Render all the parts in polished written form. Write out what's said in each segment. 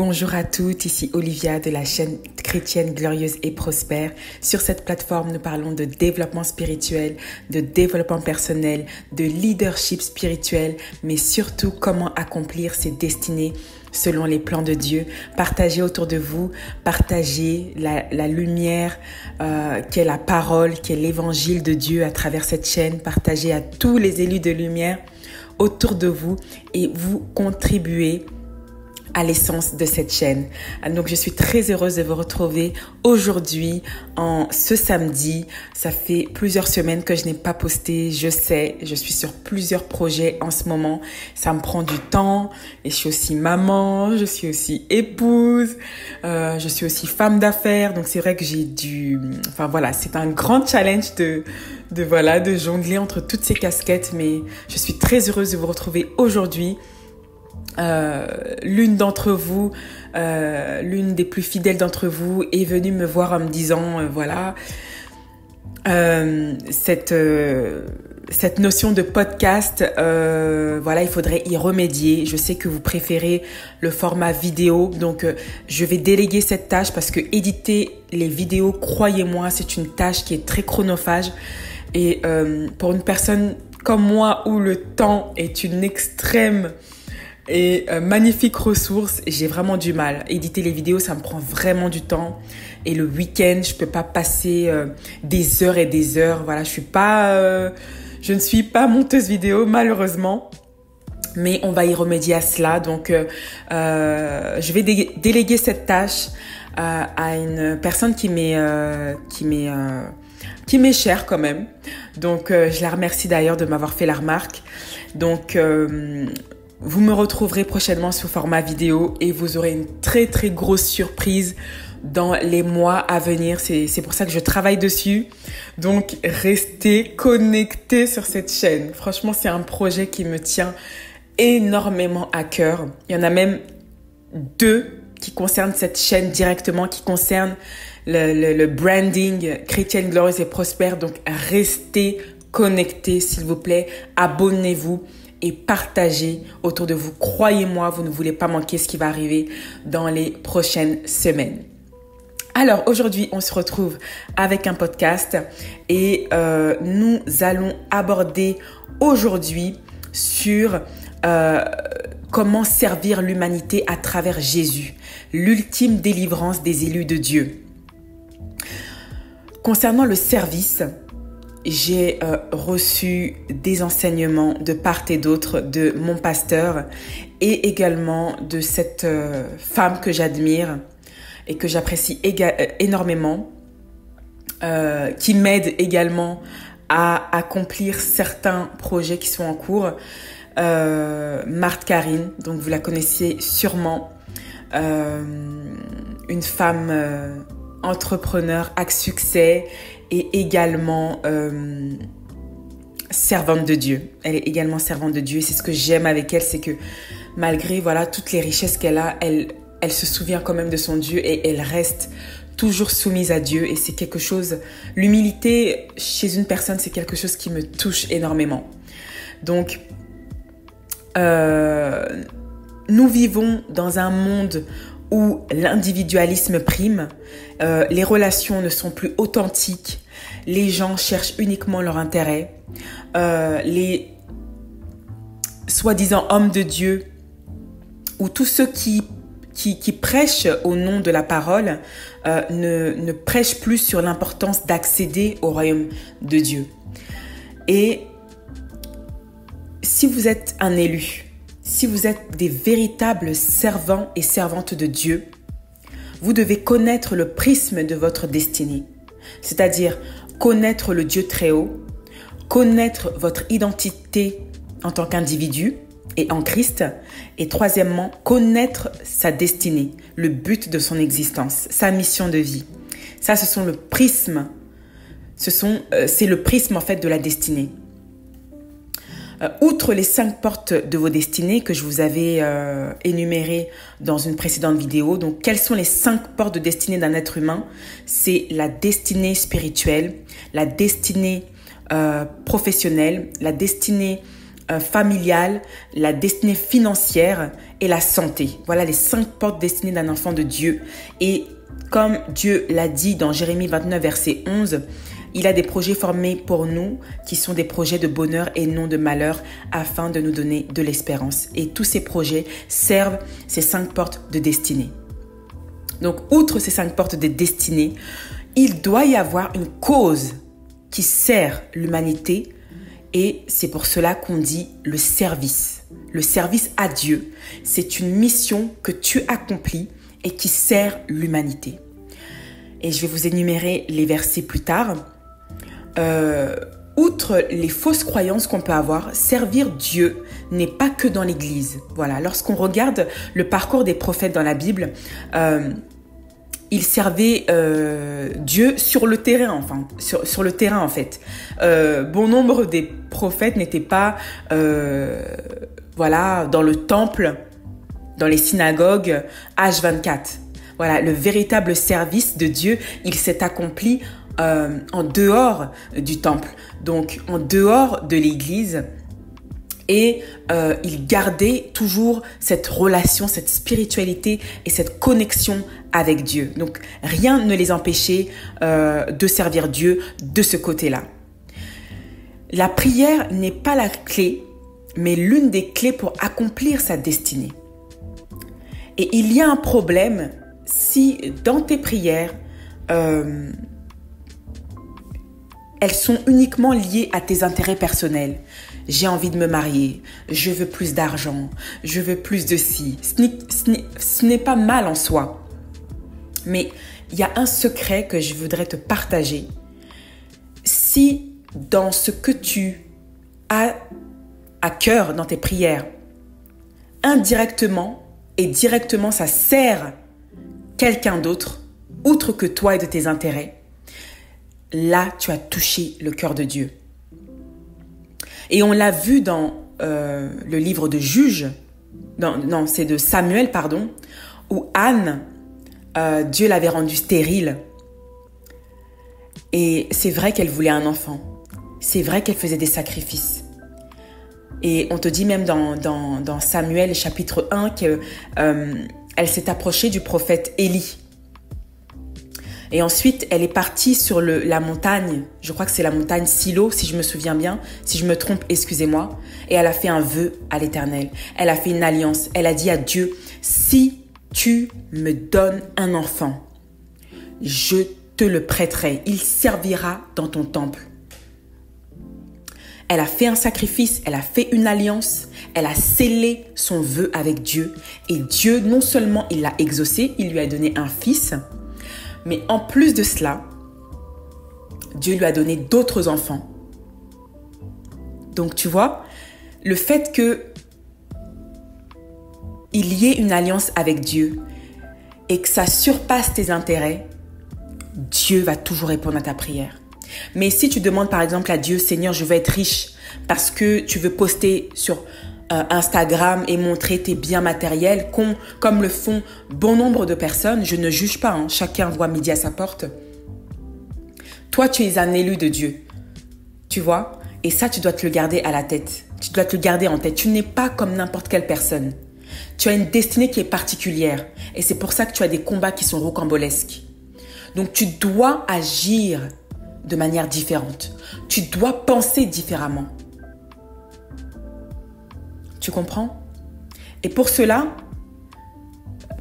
Bonjour à toutes, ici Olivia de la chaîne chrétienne glorieuse et prospère. Sur cette plateforme, nous parlons de développement spirituel, de développement personnel, de leadership spirituel, mais surtout comment accomplir ses destinées selon les plans de Dieu. Partagez autour de vous, partagez la lumière qui est la parole, qui est l'évangile de Dieu à travers cette chaîne. Partagez à tous les élus de lumière autour de vous et vous contribuez à l'essence de cette chaîne. Donc, je suis très heureuse de vous retrouver aujourd'hui, en ce samedi. Ça fait plusieurs semaines que je n'ai pas posté. Je sais, je suis sur plusieurs projets en ce moment. Ça me prend du temps et je suis aussi maman, je suis aussi épouse, je suis aussi femme d'affaires. Donc, c'est vrai que c'est un grand challenge de jongler entre toutes ces casquettes. Mais je suis très heureuse de vous retrouver aujourd'hui. L'une d'entre vous, l'une des plus fidèles d'entre vous est venue me voir en me disant, cette notion de podcast, il faudrait y remédier. Je sais que vous préférez le format vidéo, donc je vais déléguer cette tâche parce que éditer les vidéos, croyez-moi, c'est une tâche qui est très chronophage. Et pour une personne comme moi où le temps est une extrême et magnifique ressource, j'ai vraiment du mal. Éditer les vidéos, ça me prend vraiment du temps. Et le week-end, je peux pas passer des heures et des heures. Voilà, je ne suis pas monteuse vidéo, malheureusement. Mais on va y remédier à cela. Donc, je vais déléguer cette tâche à une personne qui m'est chère quand même. Donc, je la remercie d'ailleurs de m'avoir fait la remarque. Donc, vous me retrouverez prochainement sous format vidéo et vous aurez une très très grosse surprise dans les mois à venir. C'est pour ça que je travaille dessus. Donc, restez connectés sur cette chaîne. Franchement, c'est un projet qui me tient énormément à cœur. Il y en a même 2 qui concernent cette chaîne directement, qui concernent le branding chrétienne glorieuse et prospère. Donc, restez connectés, s'il vous plaît. Abonnez-vous et partagez autour de vous. Croyez-moi, vous ne voulez pas manquer ce qui va arriver dans les prochaines semaines. Alors, aujourd'hui, on se retrouve avec un podcast et nous allons aborder aujourd'hui sur comment servir l'humanité à travers Jésus, l'ultime délivrance des élus de Dieu. Concernant le service, j'ai reçu des enseignements de part et d'autre de mon pasteur et également de cette femme que j'admire et que j'apprécie énormément, qui m'aide également à accomplir certains projets qui sont en cours. Marthe Karine, donc vous la connaissez sûrement, une femme entrepreneur à succès et également servante de Dieu. Elle est également servante de Dieu et c'est ce que j'aime avec elle, c'est que malgré toutes les richesses qu'elle a, elle se souvient quand même de son Dieu et elle reste toujours soumise à Dieu et c'est quelque chose, l'humilité chez une personne, c'est quelque chose qui me touche énormément. Donc, nous vivons dans un monde où l'individualisme prime, les relations ne sont plus authentiques, les gens cherchent uniquement leur intérêt, les soi-disant hommes de Dieu ou tous ceux qui prêchent au nom de la parole ne prêchent plus sur l'importance d'accéder au royaume de Dieu. Et si vous êtes un élu, si vous êtes des véritables servants et servantes de Dieu, vous devez connaître le prisme de votre destinée, c'est-à-dire connaître le Dieu très haut, connaître votre identité en tant qu'individu et en Christ, et troisièmement, connaître sa destinée, le but de son existence, sa mission de vie. Ça, c'est le prisme en fait de la destinée. Outre les 5 portes de vos destinées que je vous avais énumérées dans une précédente vidéo, donc quelles sont les 5 portes de destinée d'un être humain? C'est la destinée spirituelle, la destinée professionnelle, la destinée familiale, la destinée financière et la santé. Voilà les 5 portes destinées d'un enfant de Dieu. Et comme Dieu l'a dit dans Jérémie 29, verset 11, il a des projets formés pour nous qui sont des projets de bonheur et non de malheur afin de nous donner de l'espérance. Et tous ces projets servent ces 5 portes de destinée. Donc, outre ces 5 portes de destinée, il doit y avoir une cause qui sert l'humanité et c'est pour cela qu'on dit le service. Le service à Dieu, c'est une mission que tu accomplis et qui sert l'humanité. Et je vais vous énumérer les versets plus tard. Outre les fausses croyances qu'on peut avoir, servir Dieu n'est pas que dans l'église. Voilà, lorsqu'on regarde le parcours des prophètes dans la Bible, ils servaient Dieu sur le terrain, sur le terrain en fait. Bon nombre des prophètes n'étaient pas dans le temple, dans les synagogues H24. Voilà, le véritable service de Dieu, il s'est accompli en dehors du temple, donc en dehors de l'église. Et il gardait toujours cette relation, cette spiritualité et cette connexion avec Dieu. Donc rien ne les empêchait de servir Dieu de ce côté-là. La prière n'est pas la clé, mais l'une des clés pour accomplir sa destinée. Et il y a un problème si dans tes prières, elles sont uniquement liées à tes intérêts personnels. J'ai envie de me marier, je veux plus d'argent, je veux plus de ci. Ce n'est pas mal en soi. Mais il y a un secret que je voudrais te partager. Si dans ce que tu as à cœur dans tes prières, indirectement et directement ça sert quelqu'un d'autre, outre que toi et de tes intérêts, là tu as touché le cœur de Dieu. Et on l'a vu dans le livre de Juges, c'est de Samuel, où Anne, Dieu l'avait rendue stérile. Et c'est vrai qu'elle voulait un enfant. C'est vrai qu'elle faisait des sacrifices. Et on te dit même dans Samuel chapitre 1 qu'elle s'est approchée du prophète Élie. Et ensuite, elle est partie sur la montagne, je crois que c'est la montagne Silo, si je me souviens bien. Si je me trompe, excusez-moi. Et elle a fait un vœu à l'Éternel. Elle a fait une alliance. Elle a dit à Dieu, si tu me donnes un enfant, je te le prêterai. Il servira dans ton temple. Elle a fait un sacrifice, elle a fait une alliance, elle a scellé son vœu avec Dieu. Et Dieu, non seulement il l'a exaucé, il lui a donné un fils, mais en plus de cela, Dieu lui a donné d'autres enfants. Donc tu vois, le fait que il y ait une alliance avec Dieu et que ça surpasse tes intérêts, Dieu va toujours répondre à ta prière. Mais si tu demandes par exemple à Dieu, Seigneur, je veux être riche parce que tu veux poster sur Instagram et montrer tes biens matériels comme le font bon nombre de personnes, je ne juge pas, chacun voit midi à sa porte. Toi, tu es un élu de Dieu, tu vois, et ça, tu dois te le garder à la tête. Tu dois te le garder en tête. Tu n'es pas comme n'importe quelle personne. Tu as une destinée qui est particulière et c'est pour ça que tu as des combats qui sont rocambolesques. Donc, tu dois agir de manière différente. Tu dois penser différemment. Tu comprends? Et pour cela,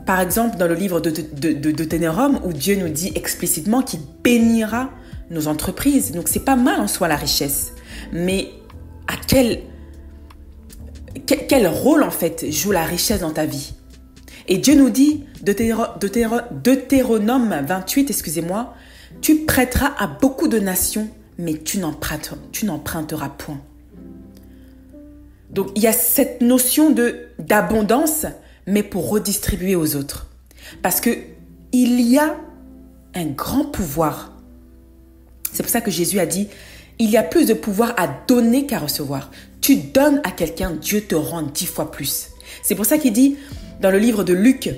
par exemple, dans le livre de Deutéronome, où Dieu nous dit explicitement qu'il bénira nos entreprises. Donc, c'est pas mal en soi la richesse. Mais à quel rôle, en fait, joue la richesse dans ta vie? Et Dieu nous dit, Deutéronome 28, excusez-moi, tu prêteras à beaucoup de nations, mais tu n'emprunteras point. Donc, il y a cette notion d'abondance, mais pour redistribuer aux autres. Parce que il y a un grand pouvoir. C'est pour ça que Jésus a dit, il y a plus de pouvoir à donner qu'à recevoir. Tu donnes à quelqu'un, Dieu te rend 10 fois plus. C'est pour ça qu'il dit, dans le livre de Luc,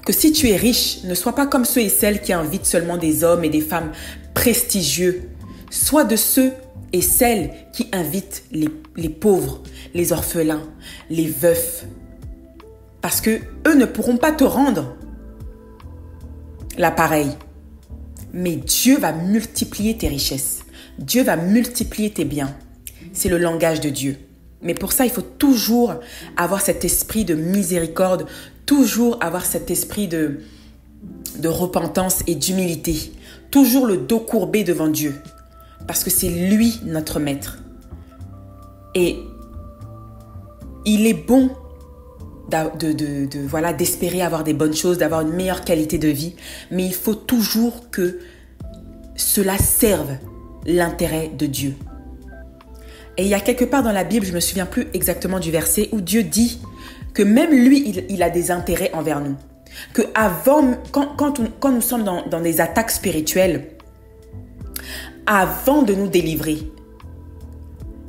que si tu es riche, ne sois pas comme ceux et celles qui invitent seulement des hommes et des femmes prestigieux. Sois de ceux et celle qui invite les pauvres, les orphelins, les veufs. Parce que eux ne pourront pas te rendre l'appareil. Mais Dieu va multiplier tes richesses. Dieu va multiplier tes biens. C'est le langage de Dieu. Mais pour ça, il faut toujours avoir cet esprit de miséricorde, toujours avoir cet esprit de repentance et d'humilité. Toujours le dos courbé devant Dieu. Parce que c'est lui notre maître. Et il est bon d'espérer avoir des bonnes choses, d'avoir une meilleure qualité de vie. Mais il faut toujours que cela serve l'intérêt de Dieu. Et il y a quelque part dans la Bible, je ne me souviens plus exactement du verset, où Dieu dit que même lui, il a des intérêts envers nous. Que quand nous sommes dans des attaques spirituelles, avant de nous délivrer,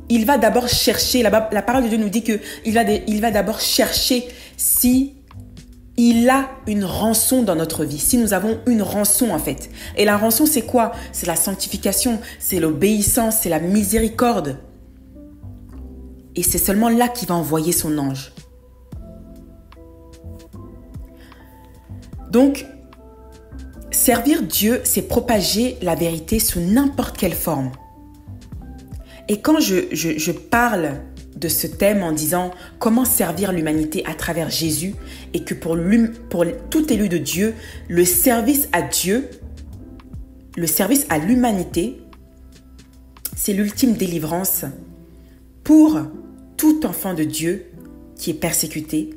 il va d'abord chercher, la parole de Dieu nous dit qu'il va d'abord chercher si il a une rançon dans notre vie, si nous avons une rançon en fait. Et la rançon, c'est quoi? C'est la sanctification, c'est l'obéissance, c'est la miséricorde. Et c'est seulement là qu'il va envoyer son ange. Donc, servir Dieu, c'est propager la vérité sous n'importe quelle forme. Et quand je parle de ce thème en disant comment servir l'humanité à travers Jésus, et que pour tout élu de Dieu, le service à Dieu, le service à l'humanité, c'est l'ultime délivrance pour tout enfant de Dieu qui est persécuté.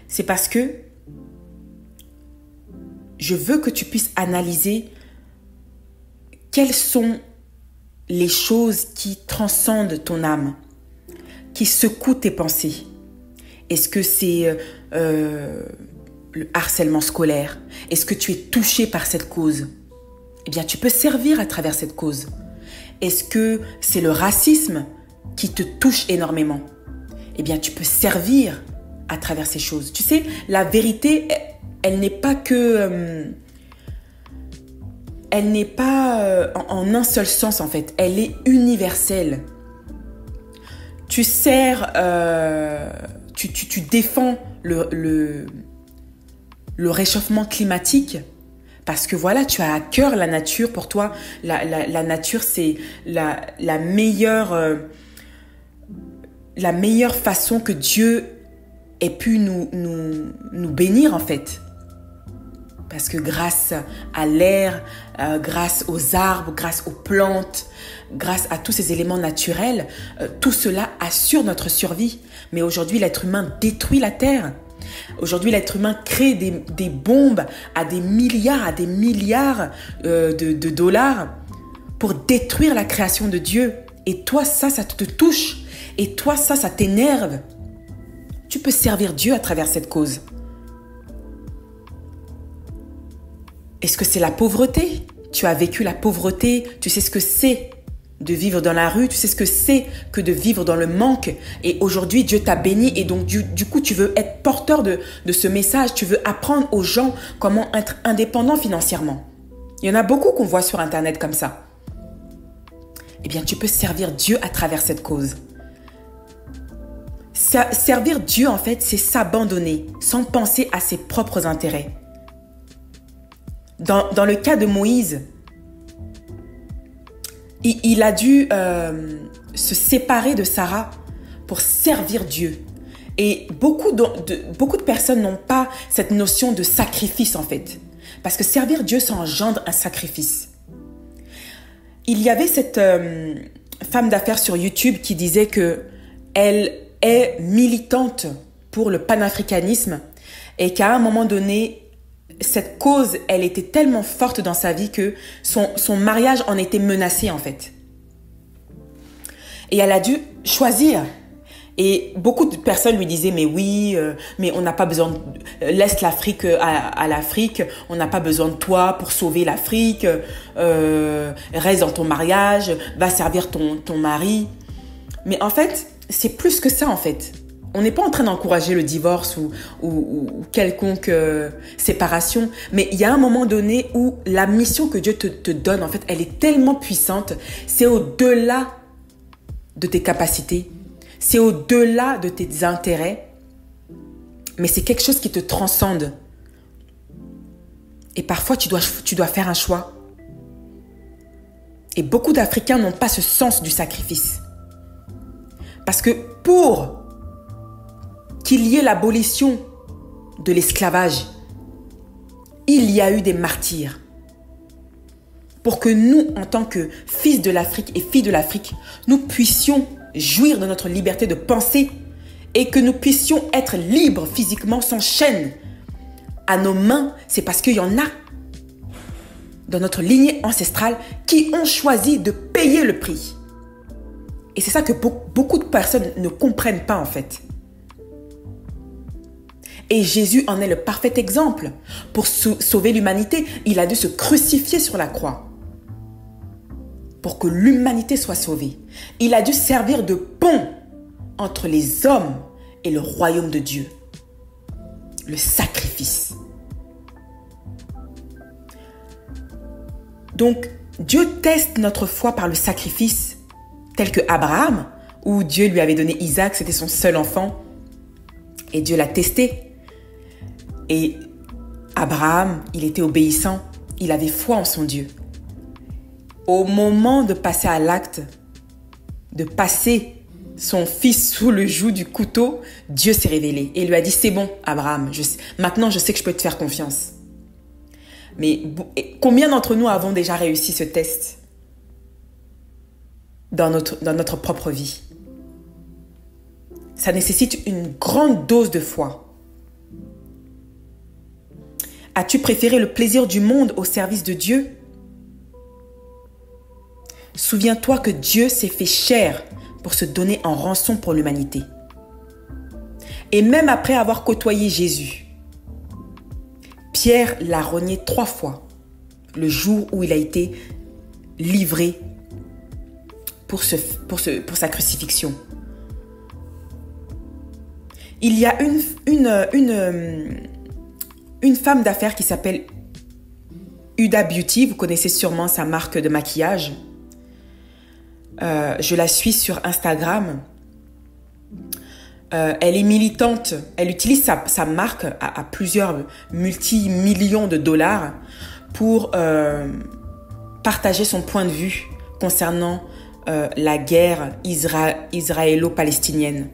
C'est parce que je veux que tu puisses analyser quelles sont les choses qui transcendent ton âme, qui secouent tes pensées. Est-ce que c'est le harcèlement scolaire? Est-ce que tu es touché par cette cause? Eh bien, tu peux servir à travers cette cause. Est-ce que c'est le racisme qui te touche énormément? Eh bien, tu peux servir à travers ces choses. Tu sais, la vérité, elle n'est pas que... elle n'est pas en un seul sens, en fait. Elle est universelle. Tu sers... tu défends le réchauffement climatique parce que voilà, tu as à cœur la nature. Pour toi, la nature, c'est la meilleure façon que Dieu ait pu nous bénir, en fait. Parce que grâce à l'air, grâce aux arbres, grâce aux plantes, grâce à tous ces éléments naturels, tout cela assure notre survie. Mais aujourd'hui, l'être humain détruit la terre. Aujourd'hui, l'être humain crée des bombes à des milliards de dollars pour détruire la création de Dieu. Et toi, ça te touche. Et toi, ça t'énerve. Tu peux servir Dieu à travers cette cause. Est-ce que c'est la pauvreté? Tu as vécu la pauvreté, tu sais ce que c'est de vivre dans la rue, tu sais ce que c'est que de vivre dans le manque. Et aujourd'hui, Dieu t'a béni et donc du coup, tu veux être porteur de ce message. Tu veux apprendre aux gens comment être indépendants financièrement. Il y en a beaucoup qu'on voit sur Internet comme ça. Eh bien, tu peux servir Dieu à travers cette cause. Servir Dieu, en fait, c'est s'abandonner sans penser à ses propres intérêts. Dans le cas de Moïse, il a dû se séparer de Sarah pour servir Dieu. Et beaucoup de personnes n'ont pas cette notion de sacrifice, en fait. Parce que servir Dieu, ça engendre un sacrifice. Il y avait cette femme d'affaires sur YouTube qui disait qu'elle est militante pour le panafricanisme et qu'à un moment donné, cette cause, elle était tellement forte dans sa vie que son mariage en était menacé, en fait. Et elle a dû choisir. Et beaucoup de personnes lui disaient, mais oui, mais on n'a pas besoin, laisse l'Afrique à l'Afrique, on n'a pas besoin de toi pour sauver l'Afrique, reste dans ton mariage, va servir ton mari. Mais en fait, c'est plus que ça, en fait. On n'est pas en train d'encourager le divorce ou quelconque séparation, mais il y a un moment donné où la mission que Dieu te donne, en fait, elle est tellement puissante, c'est au-delà de tes capacités, c'est au-delà de tes intérêts, mais c'est quelque chose qui te transcende. Et parfois, tu dois faire un choix. Et beaucoup d'Africains n'ont pas ce sens du sacrifice. Parce que pour qu'il y ait l'abolition de l'esclavage, il y a eu des martyrs. Pour que nous, en tant que fils de l'Afrique et filles de l'Afrique, nous puissions jouir de notre liberté de penser et que nous puissions être libres physiquement sans chaîne à nos mains, c'est parce qu'il y en a dans notre lignée ancestrale qui ont choisi de payer le prix. Et c'est ça que beaucoup de personnes ne comprennent pas en fait. Et Jésus en est le parfait exemple. Pour sauver l'humanité, il a dû se crucifier sur la croix. Pour que l'humanité soit sauvée. Il a dû servir de pont entre les hommes et le royaume de Dieu. Le sacrifice. Donc, Dieu teste notre foi par le sacrifice, tel que Abraham, où Dieu lui avait donné Isaac, c'était son seul enfant, et Dieu l'a testé. Et Abraham, il était obéissant, il avait foi en son Dieu. Au moment de passer à l'acte, de passer son fils sous le joug du couteau, Dieu s'est révélé et lui a dit « C'est bon, Abraham, maintenant je sais que je peux te faire confiance. » Mais combien d'entre nous avons déjà réussi ce test dans notre propre vie? Ça nécessite une grande dose de foi. As-tu préféré le plaisir du monde au service de Dieu? Souviens-toi que Dieu s'est fait chair pour se donner en rançon pour l'humanité. Et même après avoir côtoyé Jésus, Pierre l'a renié 3 fois le jour où il a été livré pour sa crucifixion. Il y a une femme d'affaires qui s'appelle Huda Beauty. Vous connaissez sûrement sa marque de maquillage. Je la suis sur Instagram. Elle est militante. Elle utilise sa marque à plusieurs multi-millions de dollars pour partager son point de vue concernant la guerre israélo-palestinienne.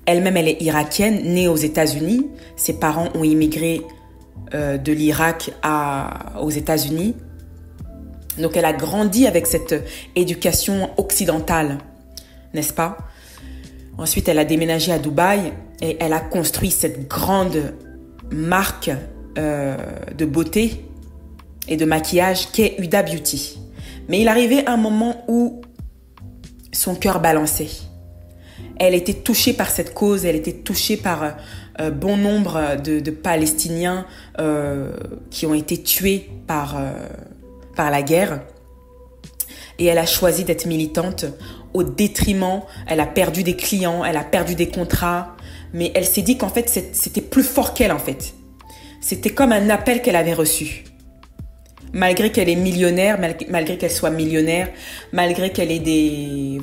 Elle-même, elle est irakienne, née aux États-Unis. Ses parents ont immigré de l'Irak aux États-Unis. Donc, elle a grandi avec cette éducation occidentale, n'est-ce pas? Ensuite, elle a déménagé à Dubaï et elle a construit cette grande marque de beauté et de maquillage qu'est Huda Beauty. Mais il arrivait un moment où son cœur balançait. Elle était touchée par cette cause, elle était touchée par bon nombre de Palestiniens qui ont été tués par la guerre. Et elle a choisi d'être militante au détriment, elle a perdu des clients, elle a perdu des contrats, mais elle s'est dit qu'en fait, c'était plus fort qu'elle en fait. C'était comme un appel qu'elle avait reçu. Malgré qu'elle est millionnaire, malgré qu'elle soit millionnaire, malgré qu'elle ait des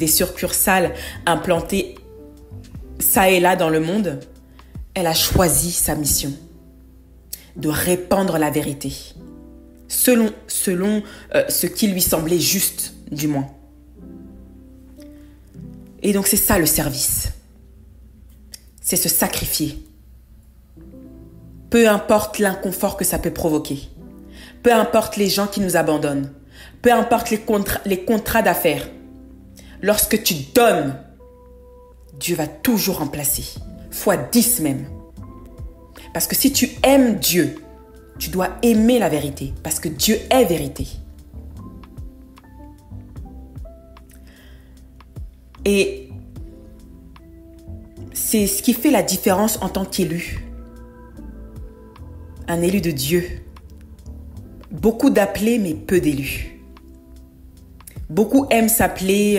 succursales implantées ça et là dans le monde, elle a choisi sa mission de répandre la vérité, selon ce qui lui semblait juste, du moins. Et donc c'est ça le service. C'est se sacrifier. Peu importe l'inconfort que ça peut provoquer. Peu importe les gens qui nous abandonnent. Peu importe les contrats d'affaires. Lorsque tu donnes, Dieu va toujours remplacer. Fois 10 même. Parce que si tu aimes Dieu, tu dois aimer la vérité. Parce que Dieu est vérité. Et c'est ce qui fait la différence en tant qu'élu. Un élu de Dieu. Beaucoup d'appelés, mais peu d'élus. Beaucoup aiment s'appeler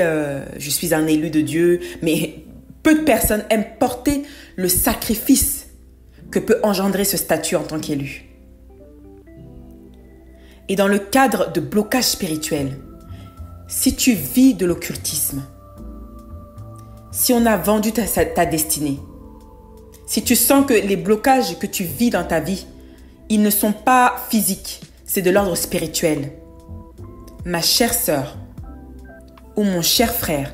je suis un élu de Dieu, mais peu de personnes aiment porter le sacrifice que peut engendrer ce statut en tant qu'élu. Et dans le cadre de blocage spirituel, si tu vis de l'occultisme, si on a vendu ta destinée, si tu sens que les blocages que tu vis dans ta vie, ils ne sont pas physiques, c'est de l'ordre spirituel. Ma chère sœur ou mon cher frère,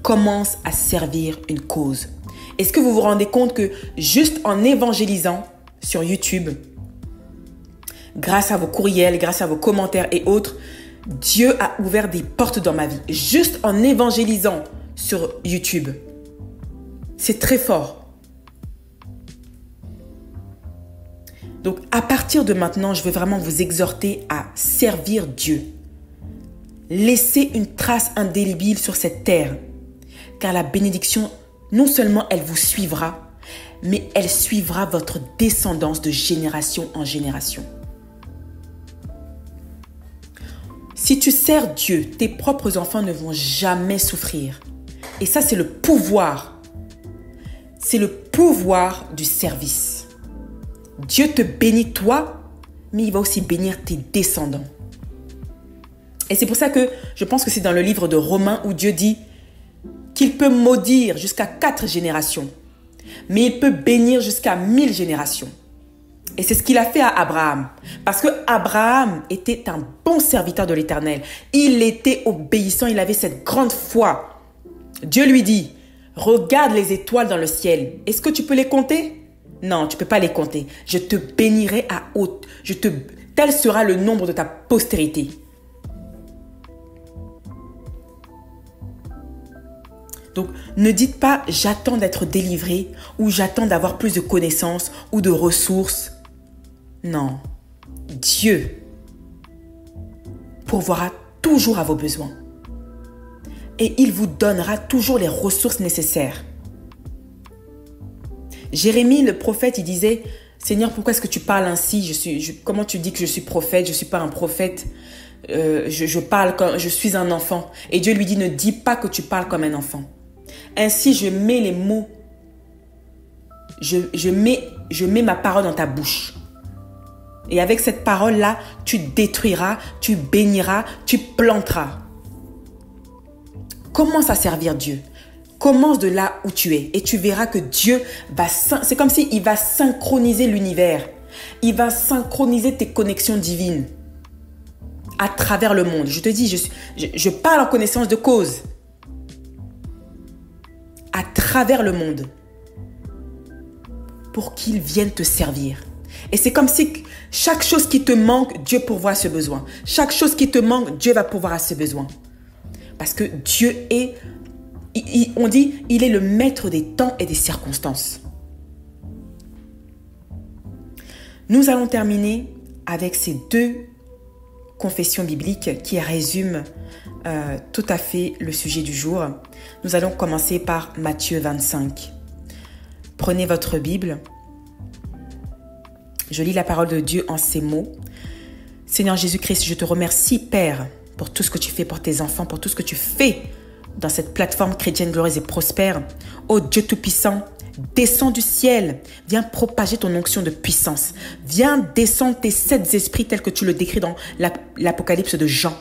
commence à servir une cause. Est-ce que vous vous rendez compte que juste en évangélisant sur YouTube, grâce à vos courriels, grâce à vos commentaires et autres, Dieu a ouvert des portes dans ma vie. Juste en évangélisant sur YouTube. C'est très fort. Donc, à partir de maintenant, je veux vraiment vous exhorter à servir Dieu. Laissez une trace indélébile sur cette terre. Car la bénédiction, non seulement elle vous suivra, mais elle suivra votre descendance de génération en génération. Si tu sers Dieu, tes propres enfants ne vont jamais souffrir. Et ça, c'est le pouvoir. C'est le pouvoir du service. Dieu te bénit toi, mais il va aussi bénir tes descendants. Et c'est pour ça que je pense que c'est dans le livre de Romains où Dieu dit qu'il peut maudire jusqu'à 4 générations, mais il peut bénir jusqu'à 1000 générations. Et c'est ce qu'il a fait à Abraham. Parce que Abraham était un bon serviteur de l'Éternel. Il était obéissant, il avait cette grande foi. Dieu lui dit, regarde les étoiles dans le ciel. Est-ce que tu peux les compter? Non, tu ne peux pas les compter. Je te bénirai à haute. Tel sera le nombre de ta postérité. Donc, ne dites pas « j'attends d'être délivré » ou « j'attends d'avoir plus de connaissances ou de ressources ». Non. Dieu pourvoira toujours à vos besoins. Et il vous donnera toujours les ressources nécessaires. Jérémie, le prophète, il disait « Seigneur, pourquoi est-ce que tu parles ainsi? Comment tu dis que je suis prophète? Je ne suis pas un prophète. Je parle comme je suis un enfant. » Et Dieu lui dit « Ne dis pas que tu parles comme un enfant. » Ainsi, je mets les mots, je mets ma parole dans ta bouche. Et avec cette parole-là, tu détruiras, tu béniras, tu planteras. Commence à servir Dieu. Commence de là où tu es et tu verras que Dieu va... C'est comme s'il va synchroniser l'univers. Il va synchroniser tes connexions divines à travers le monde. Je te dis, je parle en connaissance de cause. À travers le monde pour qu'il vienne te servir. Et c'est comme si chaque chose qui te manque, Dieu pourvoit à ce besoin. Chaque chose qui te manque, Dieu va pourvoir à ce besoin. Parce que Dieu est, on dit, il est le maître des temps et des circonstances. Nous allons terminer avec ces 2 confessions bibliques qui résument tout à fait le sujet du jour. Nous allons commencer par Matthieu 25. Prenez votre Bible. Je lis la parole de Dieu en ces mots. Seigneur Jésus-Christ, je te remercie, Père, pour tout ce que tu fais pour tes enfants, pour tout ce que tu fais dans cette plateforme chrétienne glorieuse et prospère. Ô Dieu Tout-Puissant, descends du ciel, viens propager ton onction de puissance. Viens descendre tes 7 esprits tels que tu le décris dans l'Apocalypse de Jean.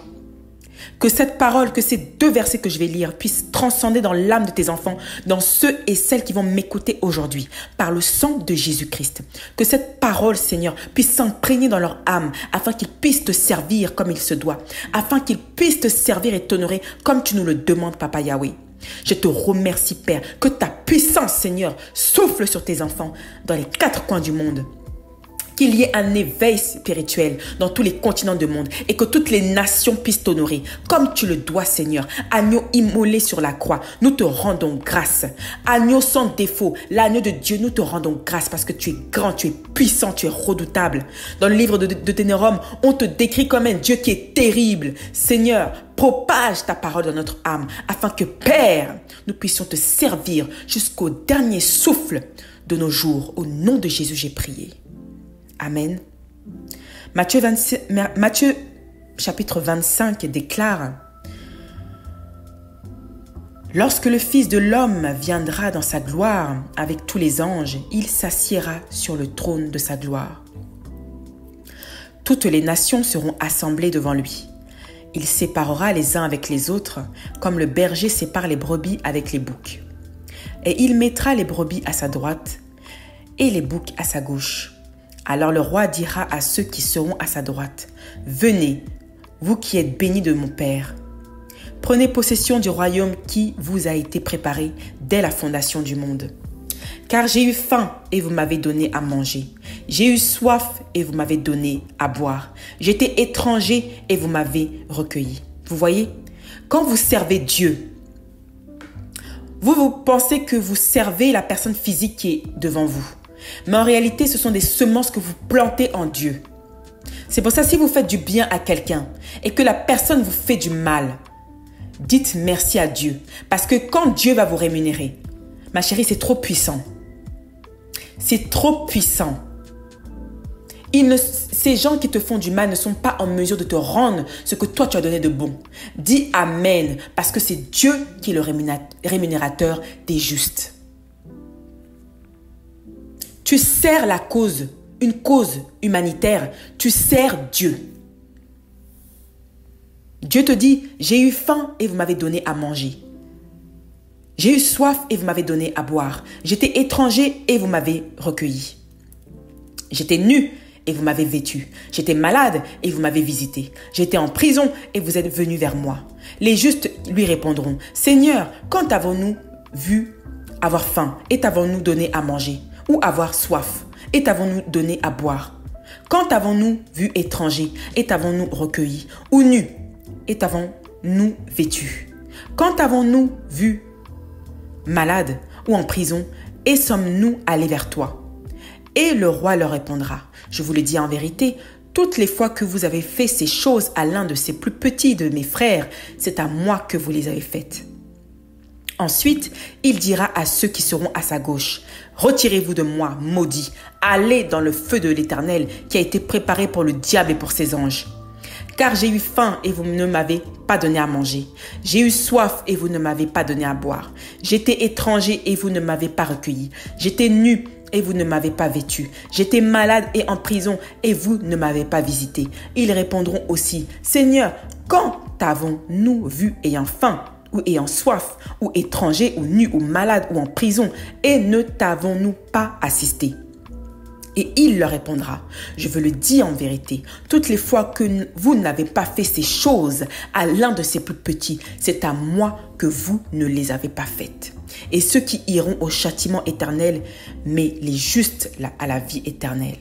Que cette parole, que ces 2 versets que je vais lire puissent transcender dans l'âme de tes enfants, dans ceux et celles qui vont m'écouter aujourd'hui, par le sang de Jésus-Christ. Que cette parole, Seigneur, puisse s'imprégner dans leur âme, afin qu'ils puissent te servir comme il se doit, afin qu'ils puissent te servir et t'honorer comme tu nous le demandes, Papa Yahweh. Je te remercie, Père, que ta puissance, Seigneur, souffle sur tes enfants dans les 4 coins du monde. Qu'il y ait un éveil spirituel dans tous les continents du monde et que toutes les nations puissent t'honorer comme tu le dois, Seigneur. Agneau immolé sur la croix, nous te rendons grâce. Agneau sans défaut, l'agneau de Dieu, nous te rendons grâce parce que tu es grand, tu es puissant, tu es redoutable. Dans le livre de Deutéronome, on te décrit comme un Dieu qui est terrible. Seigneur, propage ta parole dans notre âme afin que, Père, nous puissions te servir jusqu'au dernier souffle de nos jours. Au nom de Jésus, j'ai prié. Amen. Matthieu chapitre 25 déclare: Lorsque le Fils de l'homme viendra dans sa gloire avec tous les anges, il s'assiera sur le trône de sa gloire. Toutes les nations seront assemblées devant lui. Il séparera les uns avec les autres, comme le berger sépare les brebis avec les boucs. Et il mettra les brebis à sa droite et les boucs à sa gauche. Alors le roi dira à ceux qui seront à sa droite, « Venez, vous qui êtes bénis de mon Père. Prenez possession du royaume qui vous a été préparé dès la fondation du monde. Car j'ai eu faim et vous m'avez donné à manger. J'ai eu soif et vous m'avez donné à boire. J'étais étranger et vous m'avez recueilli. » Vous voyez, quand vous servez Dieu, vous pensez que vous servez la personne physique qui est devant vous. Mais en réalité, ce sont des semences que vous plantez en Dieu. C'est pour ça, si vous faites du bien à quelqu'un et que la personne vous fait du mal, dites merci à Dieu. Parce que quand Dieu va vous rémunérer, ma chérie, c'est trop puissant. C'est trop puissant. Ces gens qui te font du mal ne sont pas en mesure de te rendre ce que toi tu as donné de bon. Dis Amen, parce que c'est Dieu qui est le rémunérateur des justes. Tu sers la cause, une cause humanitaire, tu sers Dieu. Dieu te dit, j'ai eu faim et vous m'avez donné à manger. J'ai eu soif et vous m'avez donné à boire. J'étais étranger et vous m'avez recueilli. J'étais nu et vous m'avez vêtu. J'étais malade et vous m'avez visité. J'étais en prison et vous êtes venus vers moi. Les justes lui répondront, Seigneur, quand avons-nous vu avoir faim et t'avons-nous donné à manger? Ou avoir soif et t'avons-nous donné à boire? Quand avons-nous vu étranger et t'avons-nous recueilli? Ou nu et t'avons-nous vêtu? Quand avons-nous vu malade ou en prison et sommes-nous allés vers toi? Et le roi leur répondra, je vous le dis en vérité, toutes les fois que vous avez fait ces choses à l'un de ces plus petits de mes frères, c'est à moi que vous les avez faites. Ensuite, il dira à ceux qui seront à sa gauche, retirez-vous de moi, maudits, allez dans le feu de l'Éternel qui a été préparé pour le diable et pour ses anges. Car j'ai eu faim et vous ne m'avez pas donné à manger. J'ai eu soif et vous ne m'avez pas donné à boire. J'étais étranger et vous ne m'avez pas recueilli. J'étais nu et vous ne m'avez pas vêtu. J'étais malade et en prison et vous ne m'avez pas visité. Ils répondront aussi, Seigneur, quand avons-nous vu ayant faim ou ayant soif, ou étranger, ou nu, ou malade, ou en prison, et ne t'avons-nous pas assisté? Et il leur répondra, je veux le dire en vérité, toutes les fois que vous n'avez pas fait ces choses à l'un de ces plus petits, c'est à moi que vous ne les avez pas faites. Et ceux qui iront au châtiment éternel, mais les justes à la vie éternelle.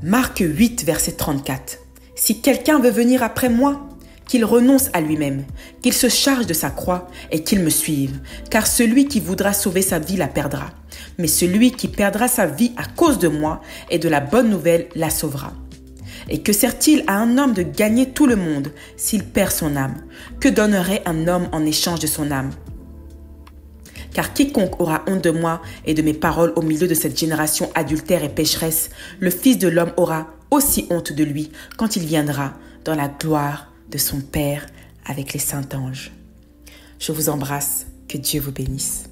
Marc 8, verset 34. Si quelqu'un veut venir après moi, qu'il renonce à lui-même, qu'il se charge de sa croix et qu'il me suive. Car celui qui voudra sauver sa vie la perdra. Mais celui qui perdra sa vie à cause de moi et de la bonne nouvelle la sauvera. Et que sert-il à un homme de gagner tout le monde s'il perd son âme? Que donnerait un homme en échange de son âme? Car quiconque aura honte de moi et de mes paroles au milieu de cette génération adultère et pécheresse, le Fils de l'homme aura aussi honte de lui quand il viendra dans la gloire de son Père avec les saints anges. Je vous embrasse, que Dieu vous bénisse.